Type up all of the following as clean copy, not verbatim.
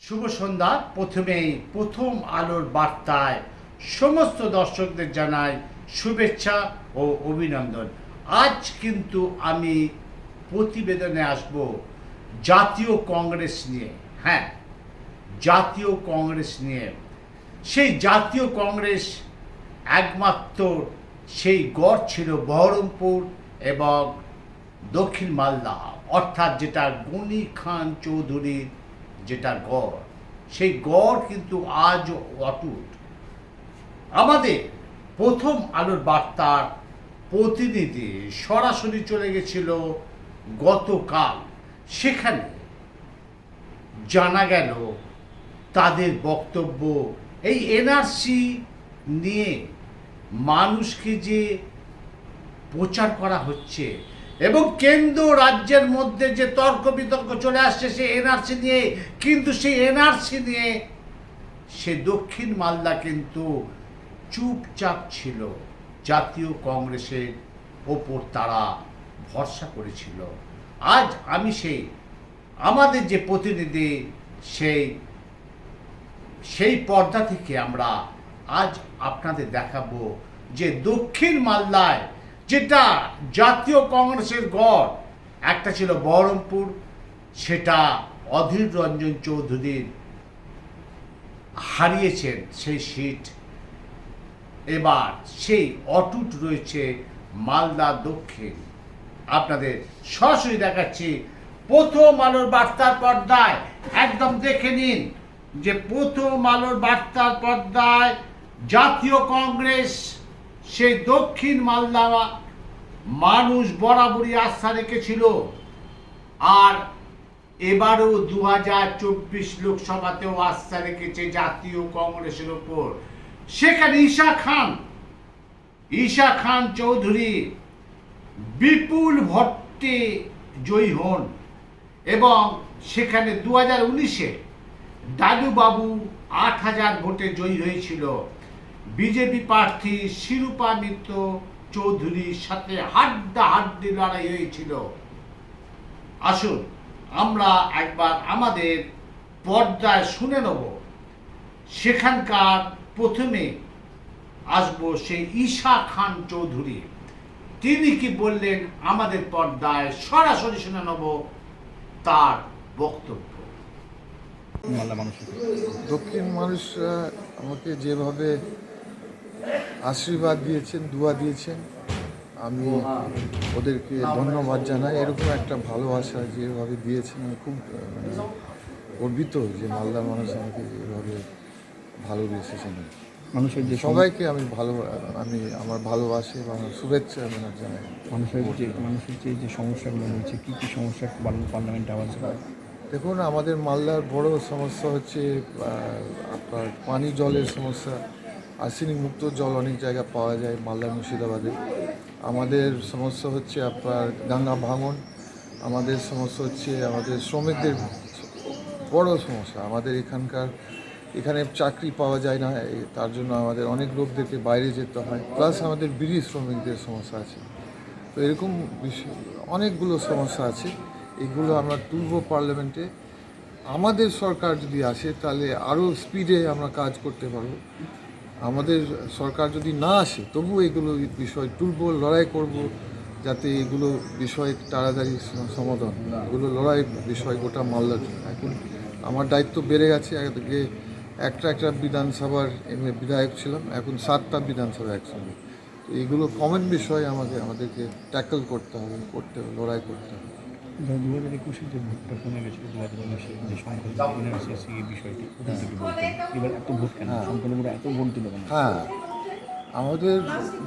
শুভ সন্ধ্যা। প্রথমেই প্রথম আলোর বার্তায় সমস্ত দর্শকদের জানাই শুভেচ্ছা ও অভিনন্দন। আজ কিন্তু আমি প্রতিবেদনে আসব জাতীয় কংগ্রেস নিয়ে। হ্যাঁ, জাতীয় কংগ্রেস নিয়ে। সেই জাতীয় কংগ্রেস একমাত্র সেই গড় ছিল বহরমপুর এবং দক্ষিণ মালদা, অর্থাৎ যেটা গনি খান চৌধুরীর যেটা গড়, সেই গড় কিন্তু আজ অটুট। আমাদের প্রথম আলোর বার্তার প্রতিনিধি সরাসরি চলে গেছিল গতকাল। সেখানে জানা গেল তাদের বক্তব্য এই এনআরসি নিয়ে মানুষকে যে প্রচার করা হচ্ছে এবং কেন্দ্র রাজ্যের মধ্যে যে তর্ক বিতর্ক চলে আসছে সে এনআরসি নিয়ে, কিন্তু সেই এনআরসি নিয়ে সে দক্ষিণ মালদা কিন্তু চুপচাপ ছিল। জাতীয় কংগ্রেসের ওপর তারা ভরসা করেছিল। আজ আমি সেই আমাদের যে প্রতিনিধি সেই পর্দা থেকে আমরা আজ আপনাদের দেখাবো যে দক্ষিণ মালদায় যেটা জাতীয় কংগ্রেসের গড়, একটা ছিল বহরমপুর, সেটা অধীর রঞ্জন চৌধুরীর হারিয়েছেন সেই সিট। এবার সেই অটুট রয়েছে মালদা দক্ষিণ। আপনাদের সরাসরি দেখাচ্ছি প্রথম আলোর বার্তার পর্দায়। একদম দেখে নিন যে প্রথম আলোর বার্তার পর্দায় জাতীয় কংগ্রেস সেই দক্ষিণ মালদা মানুষ বরাবরই আস্থা রেখেছিল। আর এবারও 2024 লোকসভাতেও আস্থা রেখেছে জাতীয় কংগ্রেসের ওপর। সেখানে ঈশা খান চৌধুরী বিপুল ভোটে জয়ী হন এবং সেখানে 2019-এ দাদুবাবু 8,000 ভোটে জয়ী হয়েছিল। বিজেপি প্রার্থী শিরূপা মিত্র চৌধুরীর সাথে হাড্ডাহাড্ডি লড়াই হয়েছিল। আসুন আমরা একবার আমাদের পর্দায় শুনে নেব। সেখানকার প্রথমে আসবো সেই ঈশা খান চৌধুরী, তিনি কি বললেন আমাদের পর্দায় সরাসরি শুনে নেব তার বক্তব্য। দক্ষিণ মানুষরা আমাকে যেভাবে আশীর্বাদ দিয়েছেন, দুয়া দিয়েছেন, আমি ওদেরকে ধন্যবাদ জানাই। এরকম একটা ভালোবাসা যেভাবে দিয়েছেন আমি খুব গর্বিত যে মালদার মানুষ আমাকে এভাবে ভালোবেসেছেন। মানুষের যে সবাইকে আমি আমার ভালোবাসি এবং শুভেচ্ছা জানাই। মানুষের যে সমস্যাগুলো রয়েছে, কী কী সমস্যা পার্লামেন্টে আওয়াজ করে? দেখুন, আমাদের মালদার বড় সমস্যা হচ্ছে আপনার পানি জলের সমস্যা। আর্সেনিক মুক্ত জল অনেক জায়গা পাওয়া যায় মালদা মুর্শিদাবাদে। আমাদের সমস্যা হচ্ছে আপনার গঙ্গা ভাঙন। আমাদের সমস্যা হচ্ছে আমাদের শ্রমিকদের বড় সমস্যা। আমাদের এখানে চাকরি পাওয়া যায় না, তার জন্য আমাদের অনেক লোকদেরকে বাইরে যেতে হয়। প্লাস আমাদের বিড়ি শ্রমিকদের সমস্যা আছে। তো এরকম অনেকগুলো সমস্যা আছে। এগুলো আমরা তুলব পার্লামেন্টে। আমাদের সরকার যদি আসে তাহলে আরও স্পিডে আমরা কাজ করতে পারব। আমাদের সরকার যদি না আসে তবু এগুলো বিষয় তুলব, লড়াই করব, যাতে এগুলো বিষয় তাড়াতাড়ি সমাধান। এগুলো লড়াই বিষয় গোটা মালদার জন্য। এখন আমার দায়িত্ব বেড়ে গেছে। আগে একটা বিধানসভার বিধায়ক ছিলাম, এখন 7টা বিধানসভা একসঙ্গে। তো এগুলো কমন বিষয় আমাদেরকে ট্যাকল করতে হবে, লড়াই করতে হবে। 2021-এর যে ভোটটা কমে গেছিল, 2019-এ যে সংখ্যা এনআরসি বিষয়টি ওখান থেকে বলতেন, এবার এত ভোট কেন? সম্পূর্ণরা এত ভোট দিল কেন? হ্যাঁ, আমাদের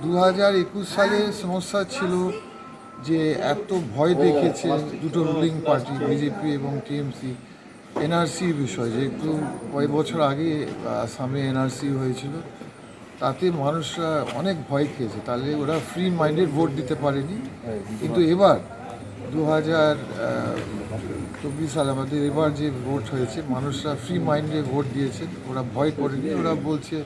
2021 সালে সমস্যা ছিল যে এত ভয় দেখিয়েছে দুটো রুলিং পার্টি বিজেপি এবং টিএমসি এনআরসি বিষয়। যেহেতু কয়েক বছর আগে আসামে এনআরসি হয়েছিল, তাতে মানুষরা অনেক ভয় খেয়েছে, তাহলে ওরা ফ্রি মাইন্ডেড ভোট দিতে পারেনি। কিন্তু এবার 2024 সালে আমাদের এবার যে ভোট হয়েছে, মানুষরা ফ্রি মাইন্ডে ভোট দিয়েছেন, ওরা ভয় করেনি। ওরা বলছে,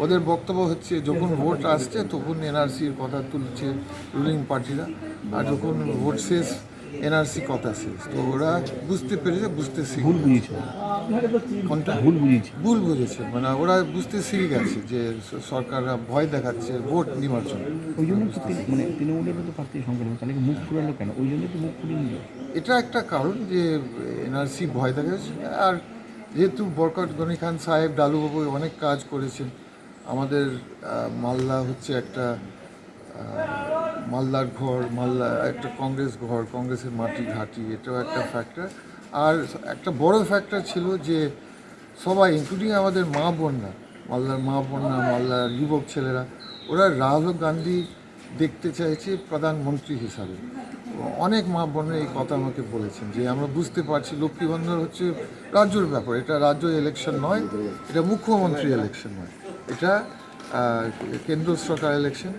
ওদের বক্তব্য হচ্ছে যখন ভোট আসছে তখন এনআরসির কথা তুলছে রুলিং পার্টিরা, আর যখন ভোট শেষ এনআরসি কথা শেষ। তো ওরা বুঝতে পেরেছে, বুঝতে ভুল শিখে বুঝেছে, কোনটা ভুল বুঝেছে। ভুল বুঝেছে, মানে ওরা বুঝতে শিখে গেছে যে সরকাররা ভয় দেখাচ্ছে ভোট নেওয়ার জন্য। ওই জন্য তো মানে তৃণমূলেরও তো প্রার্থী সংখ্যা তাহলে কি মুখ ফুরালো কেন? ওই জন্য তো মুখ ফুরিয়ে নিল। এটা একটা কারণ যে এনআরসি ভয় দেখাচ্ছে। আর যেহেতু বরকত গনি খান সাহেব ডালুবাবু অনেক কাজ করেছেন, আমাদের মালদা হচ্ছে একটা মালদার ঘর, মালদা একটা কংগ্রেস ঘর, কংগ্রেসের মাটি ঘাঁটি, এটাও একটা ফ্যাক্টর। আর একটা বড় ফ্যাক্টর ছিল যে সবাই ইনক্লুডিং আমাদের মা বোনরা, মালদার মা বোনরা, মালদার যুবক ছেলেরা, ওরা রাহুল গান্ধী দেখতে চাইছে প্রধানমন্ত্রী হিসাবে। অনেক মা বোনের এই কথা আমাকে বলেছেন যে আমরা বুঝতে পারছি লক্ষ্মী ভাণ্ডার হচ্ছে রাজ্যের ব্যাপার, এটা রাজ্য ইলেকশন নয়, এটা মুখ্যমন্ত্রী ইলেকশন নয়, এটা কেন্দ্র সরকার ইলেকশন।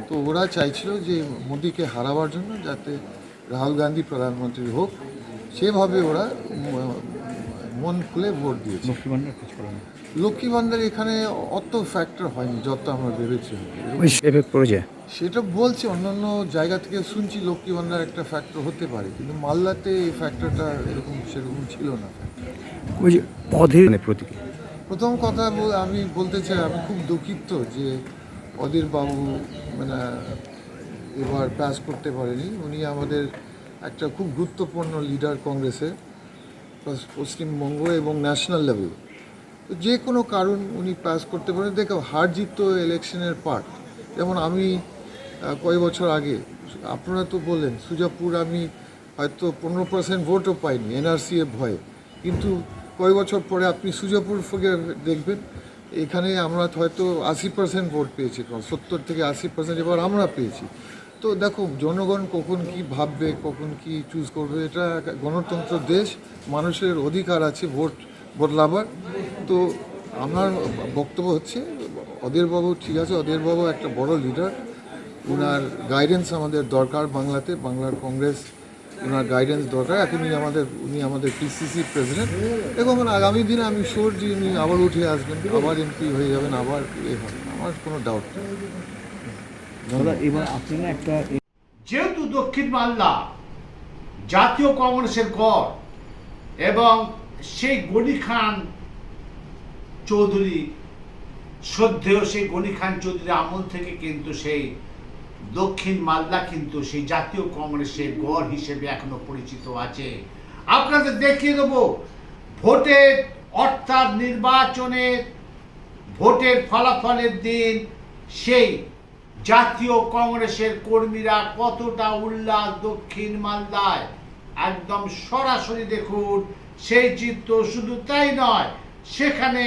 তো ওরা চাইছিল যে মোদিকে হারাবার জন্য যাতে রাহুল গান্ধী প্রধানমন্ত্রী হোক, সেভাবে ওরা মন খুলে ভোট দিয়েছে। লক্ষ্মী ভাণ্ডার কাজ করে না, লক্ষ্মী ভাণ্ডার এখানে অত ফ্যাক্টর হয়নি যত আমরা ভেবেছি। এফেক্ট পড়েছে। সেটা বলছে অন্যান্য জায়গা থেকে শুনছি লক্ষ্মী ভাণ্ডার একটা ফ্যাক্টর হতে পারে, কিন্তু মালদাতে এই ফ্যাক্টরটা সেরকম ছিল না। ওই যে পদের মানে প্রতীকী প্রথম কথা আমি বলতে চাই, আমি খুব দুঃখিত যে অধীর বাবু মানে এবার পাস করতে পারেনি। উনি আমাদের একটা খুব গুরুত্বপূর্ণ লিডার কংগ্রেসের, পশ্চিমবঙ্গ এবং ন্যাশনাল লেভেল। তো যে কোনো কারণ উনি পাস করতে পারেন। দেখো, হার জিত তো ইলেকশনের পার্ট। যেমন আমি কয়েক বছর আগে, আপনারা তো বললেন সুজাপুর, আমি হয়তো 15% ভোটও পাইনি এনআরসি এর ভয়ে, কিন্তু কয়েক বছর পরে আপনি সুজাপুর দেখবেন, এখানে আমরা হয়তো 80% ভোট পেয়েছি, 70 থেকে 80% এবার আমরা পেয়েছি। তো দেখো, জনগণ কখন কি ভাববে, কখন কি চুজ করবে, এটা গণতন্ত্র দেশ, মানুষের অধিকার আছে ভোট বদলাবার। তো আমার বক্তব্য হচ্ছে অধীরবাবু ঠিক আছে, অধীরবাবু একটা বড় লিডার, ওনার গাইডেন্স আমাদের দরকার বাংলাতে, বাংলার কংগ্রেস, ওনার গাইডেন্স দরকার। এখন উনি আমাদের পিসিসি প্রেসিডেন্ট, এবং আগামী দিনে আমি শিওর যে উনি আবার উঠে আসবেন, আবার এমপি হয়ে যাবেন, আবার হবে, আমার কোনো ডাউট নেই। দাদা এবার আপনি না একটা যেহেতু দক্ষিণ মালদা জাতীয় কংগ্রেসের গড় এবং সেই গনি খান চৌধুরী, শ্রদ্ধেয় সেই গনি খান চৌধুরী আমল থেকে কিন্তু সেই দক্ষিণ মালদা কিন্তু সেই জাতীয় কংগ্রেসের গড় হিসেবে এখনো পরিচিত আছে। আপনাদের দেখিয়ে দেবো ভোটের অর্থাৎ নির্বাচনের ভোটের ফলাফলের দিন সেই জাতীয় কংগ্রেসের কর্মীরা কতটা উল্লাস দক্ষিণ মালদায়, একদম সরাসরি দেখুন সেই চিত্র। শুধু তাই নয়, সেখানে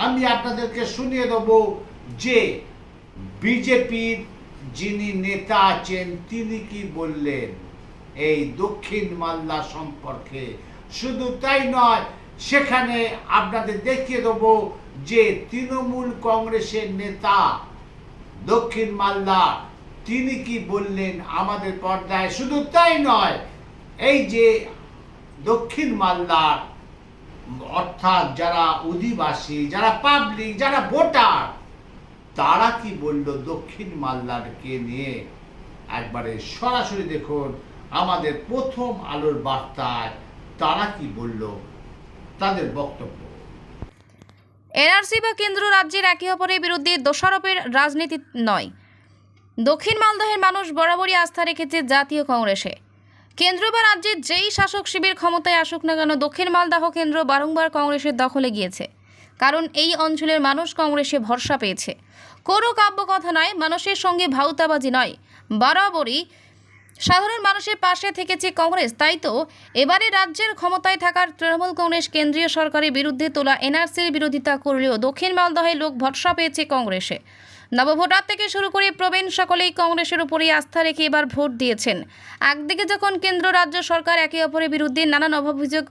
আমি আপনাদেরকে শুনিয়ে দেব যে বিজেপির যিনি নেতা আছেন তিনি কি বললেন এই দক্ষিণ মালদা সম্পর্কে। শুধু তাই নয়, সেখানে আপনাদের দেখিয়ে দেব যে তৃণমূল কংগ্রেসের নেতা দক্ষিণ মালদা তিনি কি বললেন আমাদের পর্দায়। শুধু তাই নয়, এই যে দক্ষিণ মালদার অর্থাৎ যারা অধিবাসী, যারা পাবলিক, যারা ভোটার, তারা কি বলল দক্ষিণ মালদাকে নিয়ে, একবারে সরাসরি দেখুন আমাদের প্রথম আলোর বার্তায় তারা কি বলল, তাদের বক্তব্য। এনআরসি বা কেন্দ্র রাজ্যের একে অপরের বিরুদ্ধে দোষারোপের রাজনীতি নয়। দক্ষিণ মালদহের মানুষ বরাবরই আস্থা রেখেছে জাতীয় কংগ্রেসে। কেন্দ্র বা রাজ্যের যেই শাসক শিবির ক্ষমতায় আসুক না কেন, দক্ষিণ মালদহ কেন্দ্র বারংবার কংগ্রেসের দখলে গিয়েছে, কারণ এই অঞ্চলের মানুষ কংগ্রেসে ভরসা পেয়েছে। কোনো কাব্য কথা নয়, মানুষের সঙ্গে ভাউতাবাজি নয়, বরাবরই সাধারণ মানুষের পাশে থেকেছে কংগ্রেস। তাই তো এবারে রাজ্যের ক্ষমতায় থাকার তৃণমূল কংগ্রেস কেন্দ্রীয় সরকারের বিরুদ্ধে তোলা এনআরসির বিরোধিতা করলেও দক্ষিণ মালদহের লোক ভরসা পেয়েছে কংগ্রেসে। নবভোটার থেকে শুরু করে প্রবীণ সকলেই কংগ্রেসের উপরেই আস্থা রেখে এবার ভোট দিয়েছেন। একদিকে যখন কেন্দ্র রাজ্য সরকার একে অপরের বিরুদ্ধে নানান অভিযোগ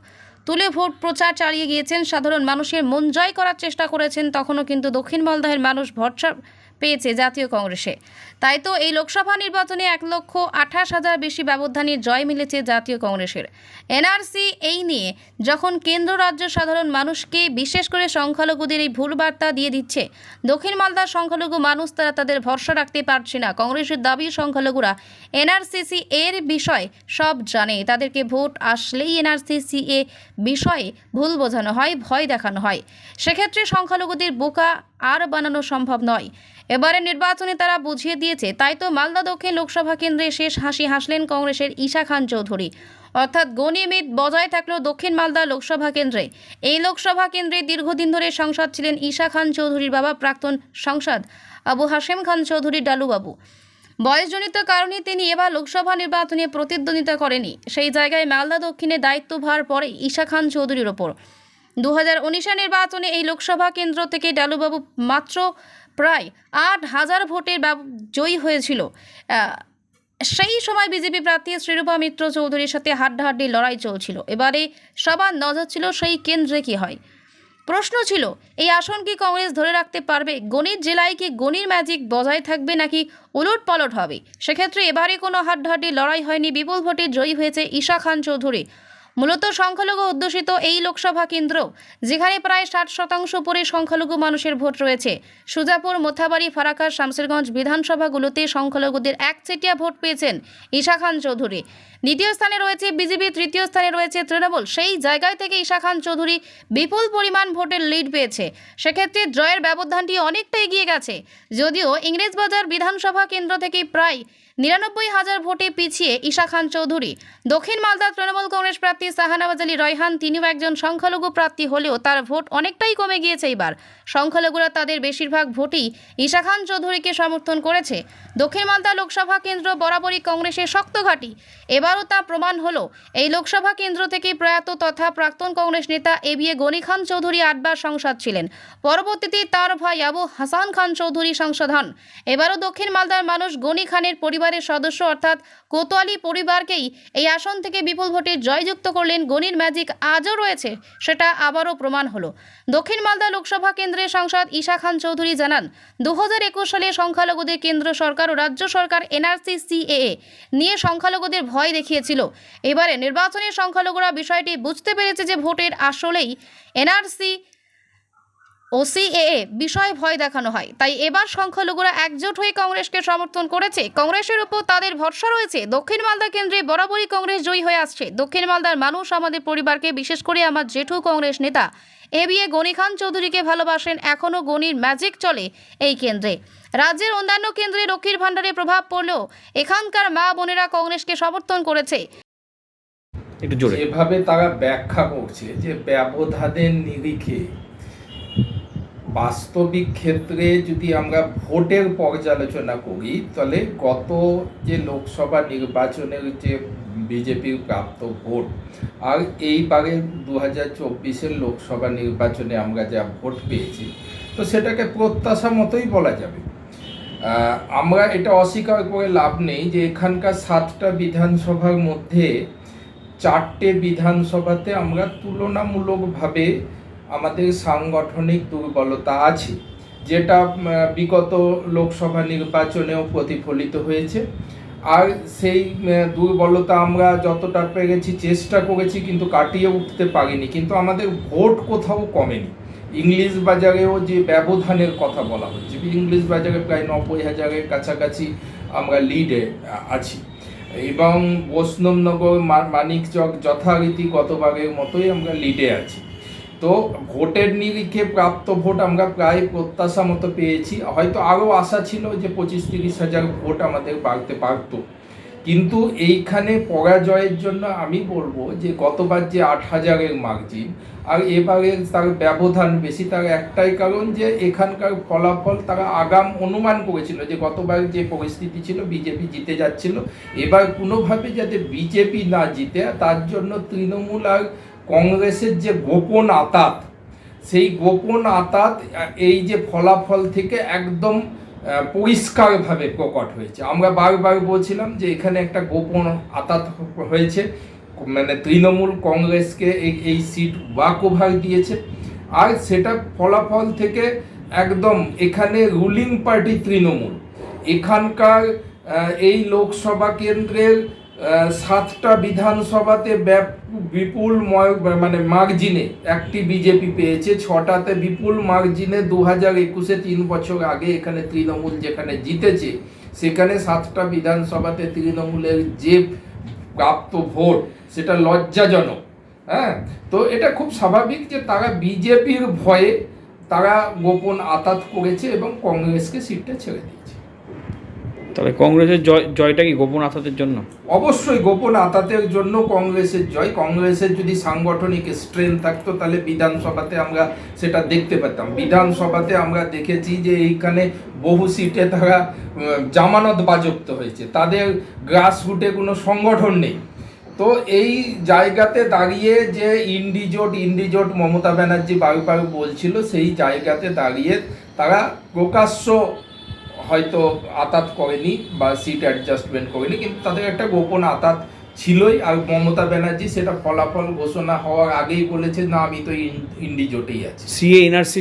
তুলে ভোট প্রচার চালিয়ে গিয়েছেন, সাধারণ মানুষের মন জয় করার চেষ্টা করেছেন, তখনও কিন্তু দক্ষিণ মালদহের মানুষ ভরসা পেয়েছে জাতীয় কংগ্রেসে। তাই তো এই লোকসভা নির্বাচনে 1,28,000 বেশি ব্যবধানে জয় মিলেছে জাতীয় কংগ্রেসের। এনআরসি এই নিয়ে যখন কেন্দ্র রাজ্য সাধারণ মানুষকে বিশেষ করে সংখ্যালঘুদের এই ভুল বার্তা দিয়ে দিচ্ছে, দক্ষিণ মালদার সংখ্যালঘু মানুষ তারা তাদের ভরসা রাখতে পারছে না। কংগ্রেসের দাবি সংখ্যালঘুরা এনআরসিসি এর বিষয় সব জানে, তাদেরকে ভোট আসলেই এনআরসিসি এ বিষয়ে ভুল বোঝানো হয়, ভয় দেখানো হয়। সেক্ষেত্রে সংখ্যালঘুদের বোকা আর বানানো সম্ভব নয়। এবারে নির্বাচনে তারা বুঝিয়ে দিয়েছে। তাই তো মালদা দক্ষিণ লোকসভা কেন্দ্রে শেষ হাসি হাসলেন কংগ্রেসের ঈশা খান চৌধুরী। অর্থাৎ গণিমিত বজায় থাকলো দক্ষিণ মালদা লোকসভা কেন্দ্রে। এই লোকসভা কেন্দ্রে দীর্ঘদিন ধরে সাংসদ ছিলেন ঈশা খান চৌধুরীর বাবা প্রাক্তন সাংসদ আবু হাশেম খান চৌধুরী ডালুবাবু। বয়সজনিত কারণে তিনি এবার লোকসভা নির্বাচনে প্রতিদ্বন্দ্বিতা করেনি। সেই জায়গায় মালদা দক্ষিণে দায়িত্বভার পড়ে ঈশা খান চৌধুরীর ওপর। 2019 নির্বাচনে এই লোকসভা কেন্দ্র থেকে ডালুবাবু মাত্র প্রায় 8,000 ভোটের জয়ী হয়েছিল। সেই সময় বিজেপি প্রার্থী শ্রীরূপা মিত্র চৌধুরীর সাথে হাড্ডাহাড্ডি লড়াই চলছিল। এবারে সবার নজর ছিল সেই কেন্দ্রে কী হয়। প্রশ্ন ছিল, এই আসন কি কংগ্রেস ধরে রাখতে পারবে? গণিত জেলায় কি গণির ম্যাজিক বজায় থাকবে নাকি উলট পালট হবে? সেক্ষেত্রে এবারে কোনো হাড্ডাহাড্ডি লড়াই হয়নি, বিপুল ভোটে জয়ী হয়েছে ঈশা খান চৌধুরী। মূলত সংখ্যালঘু অধ্যুষিত এই লোকসভা কেন্দ্র, যেখানে প্রায় 60% উপরে সংখ্যালঘু মানুষের ভোট রয়েছে। সুজাপুর, মোথাবাড়ি, ফারাক্কা, শামসেরগঞ্জ বিধানসভাগুলোতে সংখ্যালঘুদের একচেটিয়া ভোট পেয়েছেন ঈশা খান চৌধুরী। দ্বিতীয় স্থানে রয়েছে বিজেপি, তৃতীয় স্থানে রয়েছে তৃণমূল। সেই জায়গায় থেকে ঈশা খান চৌধুরী বিপুল পরিমাণ ভোটের লিড পেয়েছে। সেক্ষেত্রে জয়ের ব্যবধানটি অনেকটা এগিয়ে গেছে। যদিও ইংরেজবাজার বিধানসভা কেন্দ্র থেকে প্রায় 99,000 ভোটে পিছিয়ে ঈশা খান চৌধুরী। দক্ষিণ মালদা তৃণমূল কংগ্রেস প্রার্থী শাহনওয়াজ আলী রয়হান, তিনিও একজন সংখ্যালঘু প্রার্থী হলেও তার ভোট অনেকটাই কমে গিয়েছে এবার। সংখ্যালঘুরা তাদের বেশিরভাগ ভোটই ঈশা খান চৌধুরীকে সমর্থন করেছে। দক্ষিণ মালদা লোকসভা কেন্দ্র বরাবরই কংগ্রেসের শক্ত ঘাঁটি। এবারও তা প্রমাণ হলো। এই লোকসভা কেন্দ্র থেকে প্রয়াত তথা প্রাক্তন কংগ্রেস নেতা এবিএ গনি খান চৌধুরী 8 বার সংসদ ছিলেন। পরবর্তীতে তার ভাই আবু হাসান খান চৌধুরী সংসদ হন। এবারও দক্ষিণ মালদার মানুষ গনি খানের পরিবারের সদস্য অর্থাৎ কোতোয়ালি পরিবারকেই এই আসন থেকে বিপুল ভোটে জয়যুক্ত করলেন। গনির ম্যাজিক আজও রয়েছে, সেটা আবারও প্রমাণ হলো। দক্ষিণ মালদা লোকসভা কেন্দ্রের সাংসদ ঈশা খান চৌধুরী জানান, 2021 সালে সংখ্যালঘুদের কেন্দ্র সরকার ও রাজ্য সরকার এনআরসি-সিএএ নিয়ে সংখ্যালঘুদের ভয় দেখিয়েছিল। এবারে নির্বাচনের সংখ্যালঘুরা বিষয়টি বুঝতে পেরেছে যে ভোটের আসলেই এনআরসি ও সিএএ বিষয়ে ভয় দেখানো হয়। তাই এবার সংখ্যালঘুরা একজোট হয়ে কংগ্রেসকে সমর্থন করেছে। কংগ্রেসের উপর তাদের ভরসা রয়েছে। দক্ষিণ মালদা কেন্দ্রে বরাবরই কংগ্রেস জয়ী হয়ে আসছে। দক্ষিণ মালদার মানুষ আমাদের পরিবারকে, বিশেষ করে আমার জেঠু কংগ্রেস নেতা এবিএ গনি খান চৌধুরীকে ভালোবাসেন। এখনও গনির ম্যাজিক চলে এই কেন্দ্রে। রাজ্যের অন্যান্য কেন্দ্রে লক্ষ্মীর ভাণ্ডারে প্রভাব পড়লেও এখানকার মা বোনেরা কংগ্রেসকে সমর্থন করেছে। একটু জোরে। এভাবে তারা ব্যাখ্যা করছে যে ব্যবধানের নিরিখে বাস্তবিক ক্ষেত্রে যদি আমরা ভোটের পর্যালোচনা করি, তাহলে গত যে লোকসভা নির্বাচনের যে বিজেপির প্রাপ্ত ভোট আর এইবারে 2024 লোকসভা নির্বাচনে আমরা যা ভোট পেয়েছি, তো সেটাকে প্রত্যাশা মতোই বলা যাবে। আমরা এটা অস্বীকার করে লাভ নেই যে এখানকার 7টা বিধানসভার মধ্যে 4টে বিধানসভাতে আমরা তুলনামূলকভাবে আমাদের সাংগঠনিক দুর্বলতা আছে, যেটা বিগত লোকসভা নির্বাচনেও প্রতিফলিত হয়েছে। আর সেই দুর্বলতা আমরা যতটা পেরেছি চেষ্টা করেছি, কিন্তু কাটিয়ে উঠতে পারিনি। কিন্তু আমাদের ভোট কোথাও কমেনি। ইংলিশ বাজারেও যে ব্যবধানের কথা বলা হচ্ছে, ইংলিশ বাজারে প্রায় 90,000-এর কাছাকাছি আমরা লিডে আছি, এবং বৈষ্ণবনগর, মানিকচক যথারীতি গতবারের মতোই আমরা লিডে আছি। তো ভোটের নিরিখে প্রাপ্ত ভোট আমরা প্রায় প্রত্যাশা মতো পেয়েছি। হয়তো আরও আশা ছিল যে 25-30 হাজার ভোট আমাদের বাড়তে পারত, কিন্তু এইখানে পরাজয়ের জন্য আমি বলবো যে গতবার যে 8,000-এর মার্জিন আর এবারে তার ব্যবধান বেশি, তার একটাই কারণ যে এখানকার ফলাফল তারা আগাম অনুমান করেছিল যে গতবার যে পরিস্থিতি ছিল বিজেপি জিতে যাচ্ছিল, এবার কোনোভাবে যাতে বিজেপি না জিতে, তার জন্য তৃণমূল আর কংগ্রেসের যে গোপন আতাত, সেই গোপন আতাত এই যে ফলাফল থেকে একদম পরিষ্কারভাবে প্রকট হয়েছে। আমরা বারবার বলছিলাম যে এখানে একটা গোপন আতাত হয়েছে, মানে তৃণমূল কংগ্রেসকে এই সিট ওয়াক ওভার দিয়েছে, আর সেটা ফলাফল থেকে একদম এখানে রুলিং পার্টি তৃণমূল। এখানকার এই লোকসভা কেন্দ্রের 7টা বিধানসভাতে বিপুল মানে মার্জিনে একটি বিজেপি পেয়েছে, 6টাতে বিপুল মার্জিনে 2021-এ 3 বছর আগে এখানে তৃণমূল যেখানে জিতেছে, সেখানে 7টা বিধানসভাতে তৃণমূলের যে প্রাপ্ত ভোট সেটা লজ্জাজনক। হ্যাঁ, তো এটা খুব স্বাভাবিক যে তারা বিজেপির ভয়ে তারা গোপন আতাত করেছে এবং কংগ্রেসকে সিটটা ছেড়ে দিয়েছে। তাহলে কংগ্রেসের জয়টা কি গোপন আতাতের জন্য? অবশ্যই গোপন আতাতের জন্য কংগ্রেসের জয়। কংগ্রেসের যদি সাংগঠনিক স্ট্রেংথ থাকতো তাহলে বিধানসভাতে আমরা সেটা দেখতে পেতাম। বিধানসভাতে আমরা দেখেছি যে এইখানে বহু সিটে তারা জামানত বাজেয়াপ্ত হয়েছে, তাদের গ্রাসরুটে কোনো সংগঠন নেই। তো এই জায়গাতে দাঁড়িয়ে যে ইন্ডিজোট মমতা ব্যানার্জি বারবার বলছিল, সেই জায়গাতে দাঁড়িয়ে তারা প্রকাশ্য হয়তো আতাত করেনি বা সিট অ্যাডজাস্টমেন্ট করেনি, কিন্তু তাদের একটা গোপন আতাত ছিলই। আর মমতা ব্যানার্জি সেটা ফলাফল ঘোষণা হওয়ার আগেই বলেছে, না আমি তো ইন্ডিজোটেই আছি। সিএ এনআরসি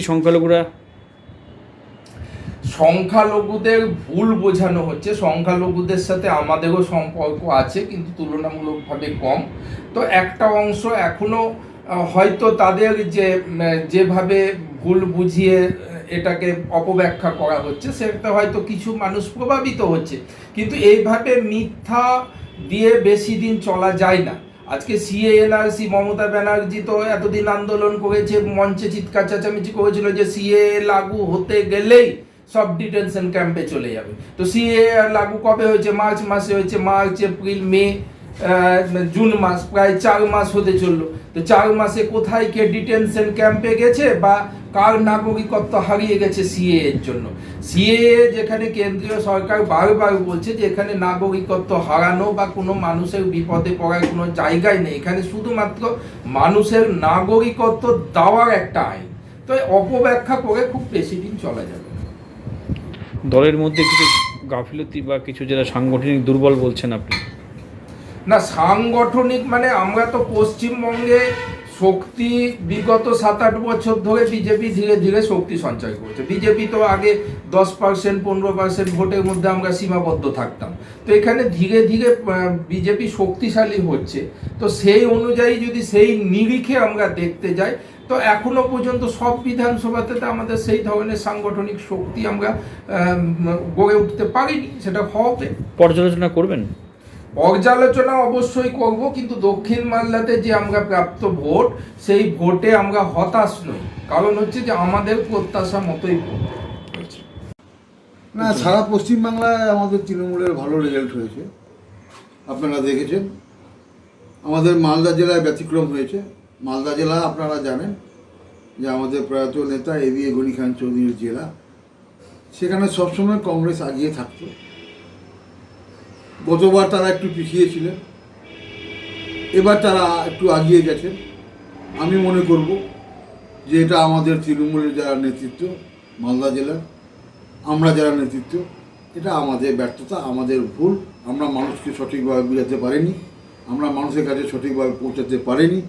সংখ্যালঘুদের ভুল বোঝানো হচ্ছে। সংখ্যালঘুদের সাথে আমাদেরও সম্পর্ক আছে, কিন্তু তুলনামূলকভাবে কম। তো একটা অংশ এখনো হয়তো তাদের যেভাবে ভুল বুঝিয়ে এটাকে অপব্যাখ্যা করা হচ্ছে, সেটা হয়তো কিছু মানুষ প্রভাবিত হচ্ছে, কিন্তু এইভাবে মিথ্যা দিয়ে বেশি দিন চলা যায় না। আজকে সিএ এনআরসি, মমতা ব্যানার্জি তো এতদিন আন্দোলন করেছে, মঞ্চে চিৎকার চেঁচামেচি করেছিল যে সিএ লাগু হতে গেলেই সব ডিটেনশন ক্যাম্পে চলে যাবে। তো সিএ লাগু কবে হয়েছে? মার্চ মাসে হয়েছে। মার্চ, এপ্রিল, মে, জুন মাস, প্রায় 4 মাস হতে চললো। তো 4 মাসে কোথায় কে ডিটেনশন ক্যাম্পে গেছে বা কার নাগরিকত্ব হারিয়ে গেছে সিএ এর জন্য? সিএ যেখানে কেন্দ্রীয় সরকার বারবার বলছে যে এখানে নাগরিকত্ব হারানো বা কোনো মানুষের বিপদে পড়ার কোনো জায়গায় নেই, এখানে শুধুমাত্র মানুষের নাগরিকত্ব দেওয়ার একটা আইন। তো অপব্যাখ্যা করে খুব বেশি দিন চলা যাবে। দলের মধ্যে কিছু গাফিলতি বা কিছু যেটা সাংগঠনিক দুর্বল বলছেন আপনি? না, সাংগঠনিক মানে আমরা তো পশ্চিমবঙ্গে শক্তি বিগত 7-8 বছর ধরে বিজেপি ধীরে ধীরে শক্তি সঞ্চয় করছে। বিজেপি তো আগে 10%, 15% ভোটের মধ্যে আমরা সীমাবদ্ধ থাকতাম। তো এখানে ধীরে ধীরে বিজেপি শক্তিশালী হচ্ছে। তো সেই অনুযায়ী যদি সেই নিরিখে আমরা দেখতে যাই, তো এখনো পর্যন্ত সব বিধানসভাতে তো আমাদের সেই ধরনের সাংগঠনিক শক্তি আমরা গড়ে উঠতে পারিনি। সেটা হবে। পর্যালোচনা করবেন? পর্যালোচনা অবশ্যই করব, কিন্তু দক্ষিণ মালদাতে যে আমরা প্রাপ্ত ভোট, সেই ভোটে আমরা হতাশ নই। কারণ হচ্ছে যে আমাদের প্রত্যাশা মতোই ভোট হয়েছে। না, সারা পশ্চিমবাংলায় আমাদের তৃণমূলের ভালো রেজাল্ট হয়েছে, আপনারা দেখেছেন। আমাদের মালদা জেলায় ব্যতিক্রম হয়েছে। মালদা জেলা আপনারা জানেন যে আমাদের প্রয়াত নেতা এবি গনি খান চৌধুরীর জেলা, সেখানে সবসময় কংগ্রেস আগিয়ে থাকতো। গতবার তারা একটু পিছিয়ে ছিলেন, এবার তারা একটু আগিয়ে গেছেন। আমি মনে করব যে এটা আমাদের তৃণমূলের যারা নেতৃত্ব মালদা জেলার, আমরা যারা নেতৃত্ব, এটা আমাদের ব্যর্থতা, আমাদের ভুল। আমরা মানুষকে সঠিকভাবে বোঝাতে পারিনি, আমরা মানুষের কাছে সঠিকভাবে পৌঁছাতে পারিনি,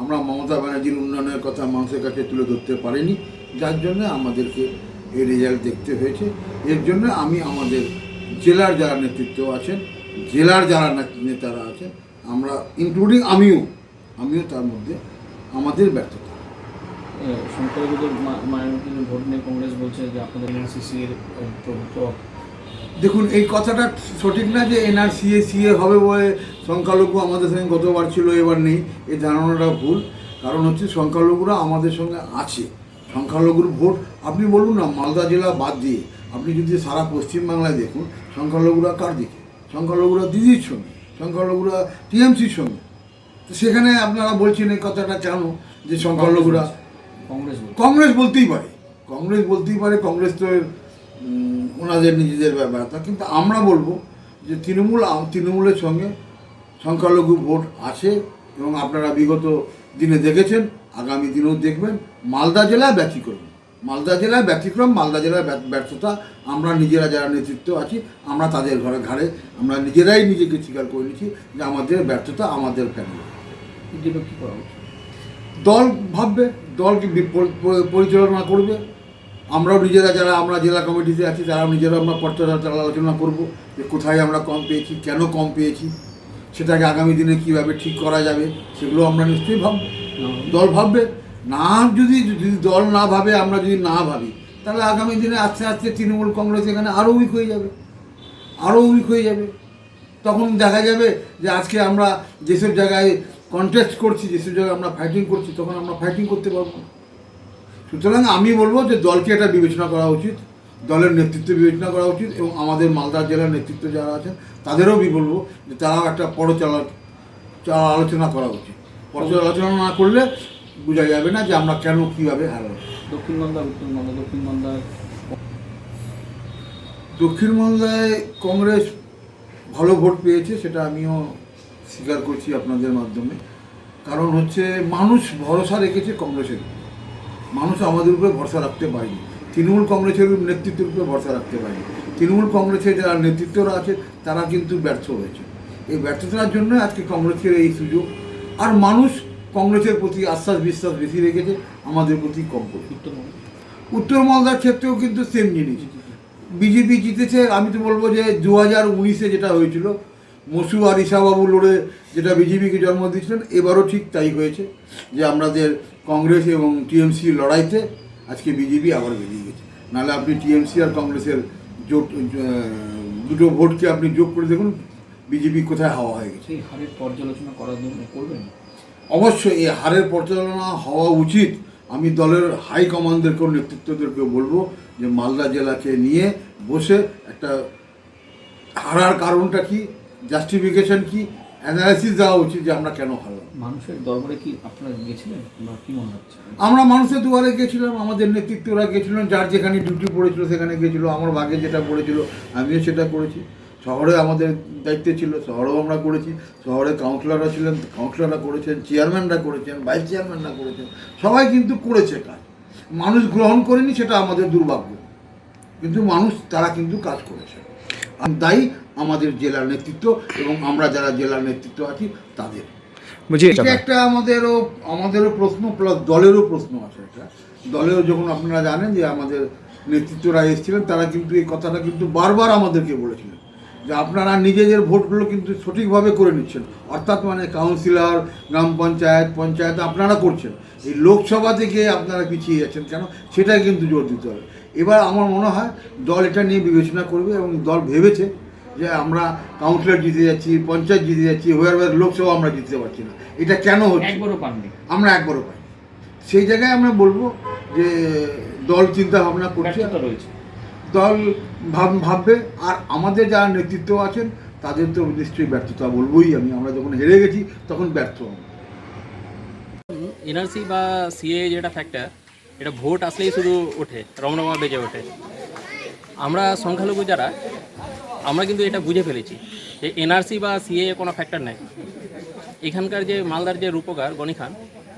আমরা মমতা ব্যানার্জির উন্নয়নের কথা মানুষের কাছে তুলে ধরতে পারিনি, যার জন্য আমাদেরকে এই রেজাল্ট দেখতে হয়েছে। এর জন্য আমি আমাদের জেলার যারা নেতৃত্ব আছেন, জেলার যারা নেতারা আছেন, আমরা ইনক্লুডিং আমিও তার মধ্যে, আমাদের ব্যর্থতা। সংখ্যালঘুদের মাইনরিটির ভোট নিয়ে কংগ্রেস বলছে যে আপনাদের এনআরসি এর প্রভুত্ব। দেখুন, এই কথাটা সঠিক না যে সিএ হবে বলে সংখ্যালঘু আমাদের সঙ্গে গতবার ছিল এবার নেই, এই ধারণাটা ভুল। কারণ হচ্ছে সংখ্যালঘুরা আমাদের সঙ্গে আছে। সংখ্যালঘুর ভোট আপনি বলুন না, মালদা জেলা বাদ দিয়ে আপনি যদি সারা পশ্চিমবাংলায় দেখুন, সংখ্যালঘুরা কার দিকে? সংখ্যালঘুরা দিদির সঙ্গে, সংখ্যালঘুরা টিএমসির সঙ্গে। তো সেখানে আপনারা বলছেন এই কথাটা কেন যে সংখ্যালঘুরা? কংগ্রেস বলতেই পারে, কংগ্রেস তো ওনাদের নিজেদের ব্যাপারটা। কিন্তু আমরা বলবো যে তৃণমূলের সঙ্গে সংখ্যালঘু ভোট আছে, এবং আপনারা বিগত দিনে দেখেছেন, আগামী দিনেও দেখবেন। মালদা জেলায় ব্যতিক্রম, মালদা জেলায় ব্যর্থতা। আমরা নিজেরা যারা নেতৃত্ব আছি, আমরা তাদের ঘাড়ে আমরা নিজেরাই নিজেকে স্বীকার করে নিচ্ছি যে আমাদের ব্যর্থতা, আমাদের ফ্যামিলি। কী করা উচিত? দল ভাববে, দলকে পরিচালনা করবে, আমরাও নিজেরা যারা আমরা জেলা কমিটিতে আছি তারাও নিজেরা আমরা পর্যালোচনা আলোচনা করব যে কোথায় আমরা কম পেয়েছি, কেন কম পেয়েছি, সেটাকে আগামী দিনে কীভাবে ঠিক করা যাবে সেগুলো আমরা নিশ্চয়ই ভাবব। দল ভাববে না, যদি দল না ভাবে, আমরা যদি না ভাবি, তাহলে আগামী দিনে আস্তে আস্তে তৃণমূল কংগ্রেস এখানে আরও উইক হয়ে যাবে। তখন দেখা যাবে যে আজকে আমরা যেসব জায়গায় কন্টেস্ট করছি, যেসব জায়গায় আমরা ফাইটিং করছি, তখন আমরা ফাইটিং করতে পারবো না। সুতরাং আমি বলবো যে দলকে এটা বিবেচনা করা উচিত, দলের নেতৃত্ব বিবেচনা করা উচিত, এবং আমাদের মালদা জেলার নেতৃত্ব যারা আছেন তাদেরও বলবো যে তারাও একটা আলোচনা করা উচিত। আলোচনা না করলে বোঝা যাবে না যে আমরা কেন কীভাবে হারাবো। দক্ষিণ মালদা, উত্তর মালদা, দক্ষিণ মালদার দক্ষিণ মালদায় কংগ্রেস ভালো ভোট পেয়েছে, সেটা আমিও স্বীকার করছি আপনাদের মাধ্যমে। কারণ হচ্ছে মানুষ ভরসা রেখেছে কংগ্রেসের উপর, মানুষ আমাদের উপরে ভরসা রাখতে পারেনি, তৃণমূল কংগ্রেসের নেতৃত্বের উপরে ভরসা রাখতে পারেনি। তৃণমূল কংগ্রেসের যারা নেতৃত্বরা আছে তারা কিন্তু ব্যর্থ হয়েছে। এই ব্যর্থতার জন্য আজকে কংগ্রেসের এই সুযোগ। আর মানুষ কংগ্রেসের প্রতি আশ্বাস বিশ্বাস বেশি রেখেছে, আমাদের প্রতি কম করে। উত্তর মালদার ক্ষেত্রেও কিন্তু সেম জিনিস, বিজেপি জিতেছে। আমি তো বলবো যে 2019-এ যেটা হয়েছিল, মসু আর ঈশাবাবু লড়ে যেটা বিজেপিকে জন্ম দিয়েছিলেন, এবারও ঠিক তাই হয়েছে, যে আমাদের কংগ্রেস এবং টিএমসি লড়াইতে আজকে বিজেপি আবার বেরিয়ে গেছে। নাহলে আপনি টিএমসি আর কংগ্রেসের জোট, দুটো ভোটকে আপনি যোগ করে দেখুন বিজেপি কোথায় হাওয়া হয়ে গেছে। সেই হারের পর্যালোচনা করার জন্য করবেন? অবশ্যই এই হারের পর্যালোচনা হওয়া উচিত। আমি দলের হাইকমান্ডদেরকেও, নেতৃত্বদেরকেও বলবো যে মালদা জেলাকে নিয়ে বসে একটা হারার কারণটা কি, জাস্টিফিকেশন কি, অ্যানালাইসিস দেওয়া উচিত যে আমরা কেন হারলাম। মানুষের দরবারে কি আপনারা গেছিলেন বা কি মনে হচ্ছে? আমরা মানুষের দুয়ারে গেছিলাম, আমাদের নেতৃত্বরা গেছিলেন, যার যেখানে ডিউটি পড়েছিল সেখানে গেছিলো। আমার ভাগে যেটা পড়েছিল আমিও সেটা করেছি। শহরে আমাদের দায়িত্ব ছিল, শহরেও আমরা করেছি। শহরে কাউন্সিলররা ছিলেন, কাউন্সিলররা করেছেন, চেয়ারম্যানরা করেছেন, ভাইস চেয়ারম্যানরা করেছেন, সবাই কিন্তু করেছে কাজ। মানুষ গ্রহণ করেনি, সেটা আমাদের দুর্ভাগ্য, কিন্তু মানুষ তারা কিন্তু কাজ করেছে। দায়ী আমাদের জেলার নেতৃত্ব এবং আমরা যারা জেলার নেতৃত্ব আছি তাদের। এটা একটা আমাদেরও প্রশ্ন, প্লাস দলেরও প্রশ্ন আছে। এটা দলেরও, যখন আপনারা জানেন যে আমাদের নেতৃত্বরা এসেছিলেন, তারা কিন্তু এই কথাটা কিন্তু বারবার আমাদেরকে বলেছিলেন যে আপনারা নিজেদের ভোটগুলো কিন্তু সঠিকভাবে করে নিচ্ছেন, অর্থাৎ মানে কাউন্সিলর, গ্রাম পঞ্চায়েত আপনারা করছেন, এই লোকসভা থেকে আপনারা পিছিয়ে যাচ্ছেন কেন, সেটাই কিন্তু জোর দিতে হবে। এবার আমার মনে হয় দল এটা নিয়ে বিবেচনা করবে, এবং দল ভেবেছে যে আমরা কাউন্সিলর জিতে যাচ্ছি, পঞ্চায়েত জিতে যাচ্ছি, এবার লোকসভা আমরা জিততে পারছি না, এটা কেন হচ্ছে? একবারও পাননি আমরা, একবারও পাই। সেই জায়গায় আমরা বলবো যে দল চিন্তা ভাবনা করছে, রয়েছে, দল ভাববে। আর আমাদের যারা নেতৃত্ব আছেন তাদের তো নিশ্চয়ই ব্যর্থতা বলবোই আমি। আমরা যখন হেরে গেছি তখন ব্যর্থ হব। এনআরসি বা সিএ যেটা ফ্যাক্টর, এটা ভোট আসলেই শুধু ওঠে, রমরমা বেজে ওঠে। আমরা সংখ্যালঘু যারা, আমরা কিন্তু এটা বুঝে ফেলেছি যে এনআরসি বা সিএ কোনো ফ্যাক্টর নেই। এখানকার যে মালদার যে রূপকার গনি খান,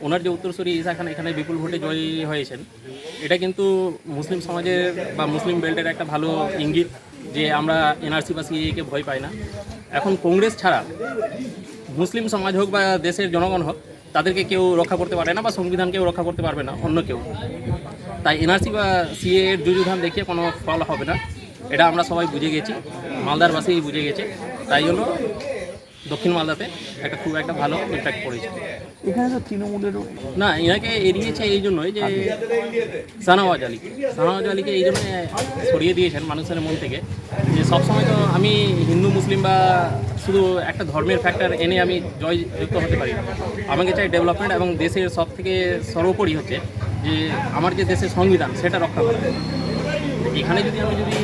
ওনার যে উত্তরসূরি ঈসা খান এখানে বিপুল ভোটে জয়ী হয়েছেন, এটা কিন্তু মুসলিম সমাজের বা মুসলিম বেল্টের একটা ভালো ইঙ্গিত যে আমরা এনআরসি বা সিএকে ভয় পাই না। এখন কংগ্রেস ছাড়া মুসলিম সমাজ হোক বা দেশের জনগণ হোক, তাদেরকে কেউ রক্ষা করতে পারে না, বা সংবিধান কেউ রক্ষা করতে পারবে না, অন্য কেউ। তাই এনআরসি বা সিএ এর যুযুধান দেখিয়ে কোনো ফল হবে না, এটা আমরা সবাই বুঝে গেছি, মালদারবাসী বুঝে গেছে। তাই জন্য দক্ষিণ মালদাতে খুব একটা ভালো ইম্প্যাক্ট পড়েছে। এখানে তো তৃণমূলেরও না, এনাকে এড়িয়েছে এই জন্যই যে শাহনওয়াজ আলীকে এই জন্য সরিয়ে দিয়েছেন মানুষের মন থেকে, যে সবসময় তো আমি হিন্দু মুসলিম বা শুধু একটা ধর্মের ফ্যাক্টর এনে আমি জয়যুক্ত হতে পারি না। আমাকে চাই ডেভেলপমেন্ট, এবং দেশের সব থেকে সর্বোপরি হচ্ছে যে আমার যে দেশের সংবিধান সেটা রক্ষা করা। এখানে যদি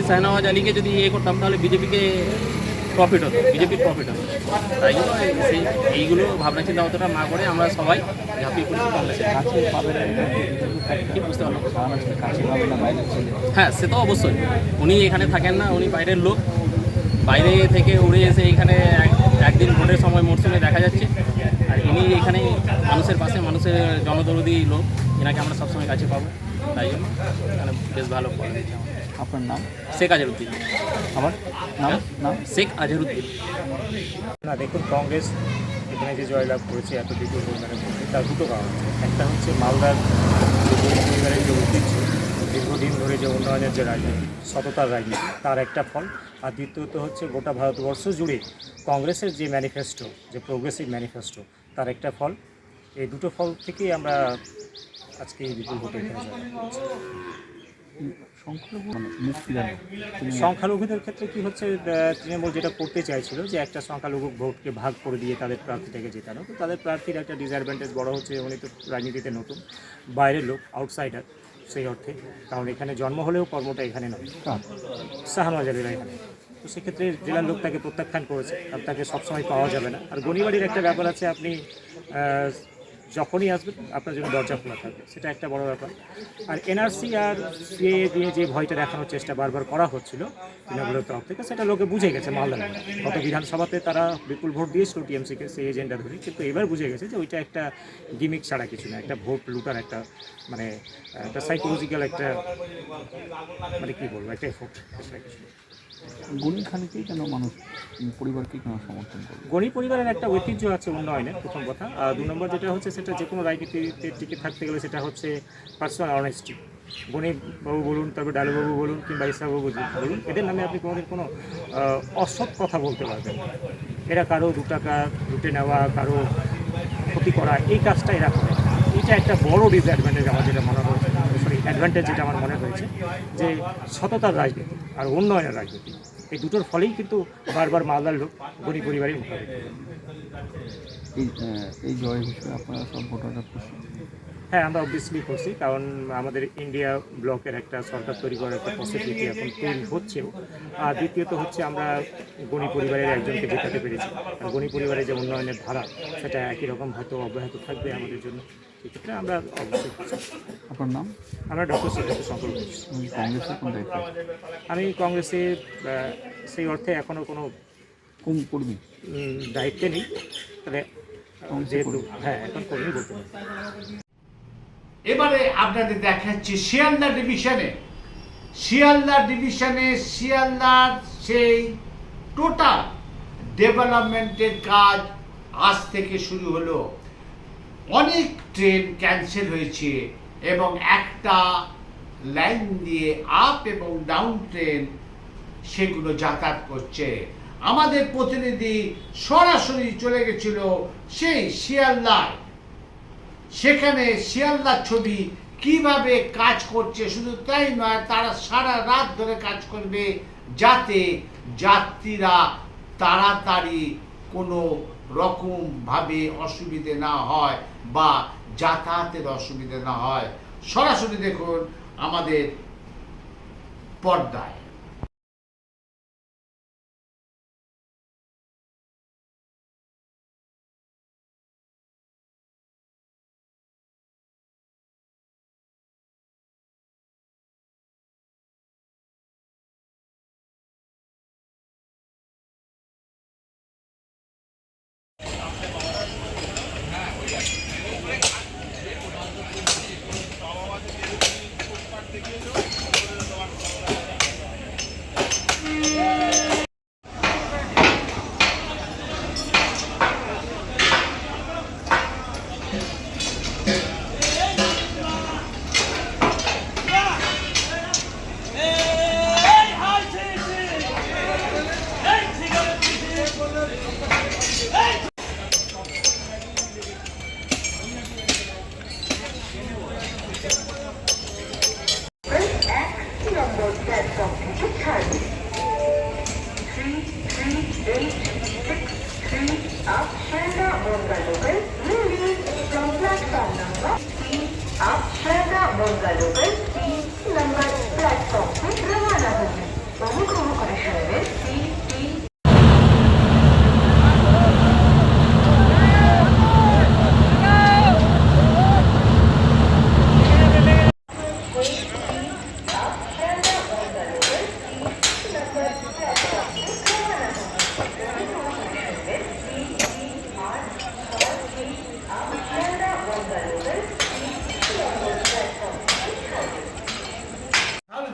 শাহনওয়াজ আলীকে যদি করতাম, তাহলে বিজেপির প্রফিট হতো। তাই জন্য এইগুলো ভাবনা চিন্তা অতটা না করে আমরা সবাই ঝাঁপিয়ে পড়েছি কংগ্রেসের। কি বুঝতে পারলাম? হ্যাঁ, সে তো অবশ্যই। উনি এখানে থাকেন না, উনি বাইরের লোক, বাইরে থেকে উড়ে এসে এখানে একদিন ভোটের সময় মরশুমে দেখা যাচ্ছে। আর ইনি এখানে মানুষের পাশে, মানুষের জনদরদি লোক, এনাকে আমরা সবসময় কাছে পাবো। তাই জন্য এখানে বেশ ভালো ফল দিয়েছে। আপনার নাম? শেখ আজহারউদ্দিন। আমার নাম শেখ আজহারউদ্দিন। না, দেখুন, কংগ্রেস এখানে যে জয়লাভ করেছে এত বিপুল পরিমাণে ভোটে, তার দুটো কারণ আছে। একটা হচ্ছে মালদার পরিবারের যে ঐতিহ্য, দীর্ঘদিন ধরে যে উন্নয়নের যে রাজনীতি, সততার রাজনীতি, তার একটা ফল। আর দ্বিতীয়ত হচ্ছে গোটা ভারতবর্ষ জুড়ে কংগ্রেসের যে ম্যানিফেস্টো, যে প্রোগ্রেসিভ ম্যানিফেস্টো, তার একটা ফল। এই দুটো ফল থেকেই আমরা আজকে এই বিপুল ভোটে এখানে জয়লাভ করেছি। সংখ্যালঘু মানে মুক্তিদান সংখ্যালঘুদের ক্ষেত্রে কি হচ্ছে, তৃণমূল যেটা করতে চাইছিল যে একটা সংখ্যালঘু ভোটকে ভাগ করে দিয়ে তাদের প্রার্থীটাকে জেতানো, তো তাদের প্রার্থীর একটা ডিসঅ্যাডভান্টেজ বড় হচ্ছে, উনি তো রাজনীতিতে নতুন, বাইরের লোক, আউটসাইডার সেই অর্থে, কারণ এখানে জন্ম হলেও কর্মটা এখানে নয়, শাহনওয়াজ আলীরা এখানে। তো সেক্ষেত্রে জেলার লোক তাকে প্রত্যাখ্যান করেছে, আর তাকে সবসময় পাওয়া যাবে না। আর গণিবাড়ির একটা ব্যাপার আছে, আপনি যখনই আসবেন আপনার জন্য দরজা খোলা থাকবে, সেটা একটা বড় ব্যাপার। আর এনআরসি আর সিএ দিয়ে যে ভয়টা দেখানোর চেষ্টা বারবার করা হচ্ছিল তৃণমূলের তরফ থেকে, সেটা লোকে বুঝে গেছে। মালদা গত বিধানসভাতে তারা বিপুল ভোট দিয়েছিল টিএমসিকে সেই এজেন্ডা ধরে, কিন্তু এবার বুঝে গেছে যে ওইটা একটা গিমিক ছাড়া কিছু না, একটা ভোট লুটার একটা মানে একটা সাইকোলজিক্যাল একটা মানে কী বলবো একটা এফোর্ট, সেটা কিছু না। গনি খানকেই কেন মানুষ, পরিবারকেই কেন সমর্থন করবে? গণি পরিবারের একটা ঐতিহ্য আছে উন্নয়নের, প্রথম কথা। আর 2 নম্বর যেটা হচ্ছে, সেটা যে কোনো রাজনীতিতে টিকে থাকতে গেলে সেটা হচ্ছে পার্সোনাল অনেস্টি। গণি বাবু বলুন, তারপর ডালুবাবু বলুন, কিংবা ইসাবাবু বলুন, এদের নামে আপনি কোনোদিন কোনো অসৎ কথা বলতে পারবেন না। এরা কারো 2 টাকা লুটে নেওয়া, কারো ক্ষতি করা, এই কাজটা এরা করে। এটা একটা বড় ডিসঅ্যাডভান্টেজ আমার যেটা মনে হয়েছে, অ্যাডভান্টেজ যেটা আমার মনে হয়েছে, যে সততার রাজনীতি আর উন্নয়নের রাজনীতি, এই দুটোর ফলেই কিন্তু বারবার মালদার লোক গণি পরিবারের মুখোমুখি। এই জয়ের বিষয়ে আপনারা সব ভোটাররা খুশি? হ্যাঁ, আমরা অবভিয়াসলি করছি, কারণ আমাদের ইন্ডিয়া ব্লকের একটা সরকার তৈরি করার একটা পসিবিলিটি এখন তৈরি হচ্ছেও। আর দ্বিতীয়ত হচ্ছে, আমরা গণি পরিবারের একজনকে জেতাতে পেরেছি। আর গণি পরিবারের যে উন্নয়নের ধারা, সেটা একই রকম হয়তো অব্যাহত থাকবে আমাদের জন্য। সেক্ষেত্রে আমরা অবশ্যই করছি। আপনার নাম? আমরা ডক্টর সিদ্ধার্থ শঙ্কর ঘোষ। কংগ্রেসের কোন দায়িত্ব? আমি কংগ্রেসে সেই অর্থে এখনও কোনো কোন কর্মী? দায়িত্বে নেই, তবে যেহেতু এখন কর্মী বলতে পারি। এবারে আপনাদের দেখাচ্ছি শিয়ালদা ডিভিশনে শিয়ালদার সেই টোটাল ডেভেলপমেন্টের কাজ আজ থেকে শুরু হলো। অনেক ট্রেন ক্যান্সেল হয়েছে এবং একটা লাইন দিয়ে আপ এবং ডাউন ট্রেন সেগুলো যাতায়াত করছে। আমাদের প্রতিনিধি সরাসরি চলে গেছিল সেই শিয়ালদায়, সেখানে শিয়ালদার ছবি কিভাবে কাজ করছে। শুধু তাই নয়, তারা সারা রাত ধরে কাজ করবে যাতে যাত্রীরা তাড়াতাড়ি কোনো রকমভাবে অসুবিধে না হয় বা যাতায়াতের অসুবিধে না হয়। সরাসরি দেখুন আমাদের পর্দায়।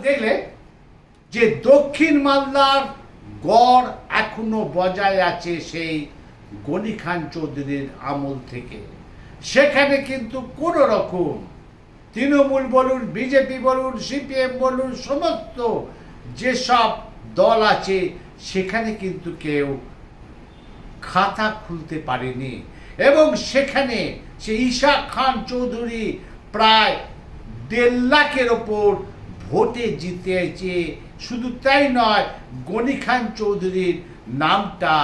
দেখলে যে দক্ষিণ মালদার গড় এখনো বজায় আছে সেই গনি খান চৌধুরীর আমল থেকে। সেখানে কিন্তু কোনো রকম তৃণমূল বলুন, বিজেপি বলুন, সিপিএম বলুন, সমস্ত যেসব দল আছে সেখানে কিন্তু কেউ খাতা খুলতে পারেনি। এবং সেখানে সে ঈশা খান চৌধুরী প্রায় 1.5 লাখের ওপর ভোটে জিতেছে। শুধু তাই নয়, গনি খান চৌধুরীর নামটা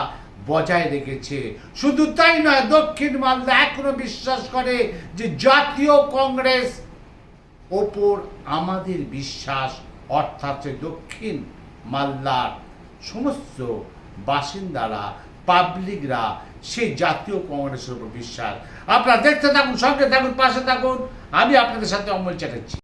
বজায় রেখেছে। শুধু তাই নয়, দক্ষিণ মালদা এখনো বিশ্বাস করে যে জাতীয় কংগ্রেস ওপর আমাদের বিশ্বাস, অর্থাৎ দক্ষিণ মালদার সমস্ত বাসিন্দারা, পাবলিকরা সেই জাতীয় কংগ্রেসের উপর বিশ্বাস। আপনারা দেখতে থাকুন, সঙ্গে থাকুন, পাশে থাকুন। আমি আপনাদের সাথে অমল চ্যাটার্জি।